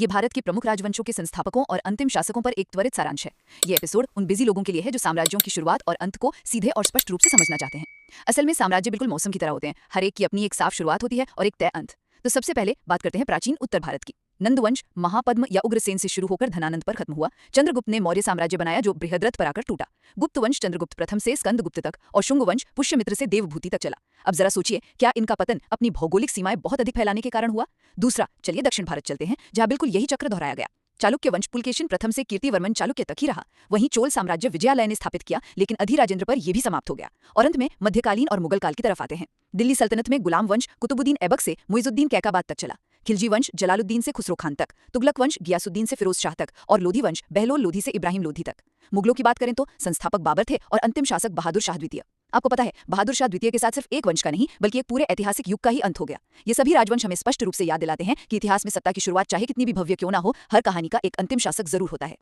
ये भारत के प्रमुख राजवंशों के संस्थापकों और अंतिम शासकों पर एक त्वरित सारांश है। ये एपिसोड उन बिजी लोगों के लिए है जो साम्राज्यों की शुरुआत और अंत को सीधे और स्पष्ट रूप से समझना चाहते हैं। असल में साम्राज्य बिल्कुल मौसम की तरह होते हैं, हर एक की अपनी एक साफ शुरुआत होती है और एक तय अंत। तो सबसे पहले बात करते हैं प्राचीन उत्तर भारत की। नंदवंश महापद्म या उग्रसेन से शुरू होकर धनानंद पर खत्म हुआ। चंद्रगुप्त ने मौर्य साम्राज्य बनाया जो बृहद्रथ पर आकर टूटा। गुप्त वंश चंद्रगुप्त प्रथम से स्कंदगुप्त तक और शुंग वंश पुष्यमित्र से देवभूति तक चला। अब जरा सोचिए, क्या इनका पतन अपनी भौगोलिक सीमाएं बहुत अधिक फैलाने के कारण हुआ? दूसरा, चलिए दक्षिण भारत चलते हैं, जहां बिल्कुल यही चक्र दोहराया गया। चालुक्य वंश पुलकेशिन प्रथम से कीर्तिवर्मन चालुक्य तक ही रहा। वहीं चोल साम्राज्य विजयालय ने स्थापित किया, लेकिन अधिराजेंद्र पर यह भी समाप्त हो गया। और अंत में मध्यकालीन और मुगल काल की तरफ आते हैं। दिल्ली सल्तनत में गुलाम वंश कुतुबुद्दीन ऐबक से मुइजुद्दीन कैकाबाद तक चला। खिलजी वंश जलालुद्दीन से खुसरो खान तक, तुगलक वंश गियासुद्दीन से फिरोज शाह तक और लोधी वंश बहलोल लोधी से इब्राहिम लोधी तक। मुगलों की बात करें तो संस्थापक बाबर थे और अंतिम शासक बहादुर शाह द्वितीय। आपको पता है, बहादुर शाह द्वितीय के साथ सिर्फ एक वंश का नहीं बल्कि एक पूरे ऐतिहासिक युग का ही अंत हो गया। ये सभी राजवंश हमें स्पष्ट रूप से याद दिलाते हैं कि इतिहास में सत्ता की शुरुआत चाहे कितनी भी भव्य क्यों ना हो, हर कहानी का एक अंतिम शासक जरूर होता है।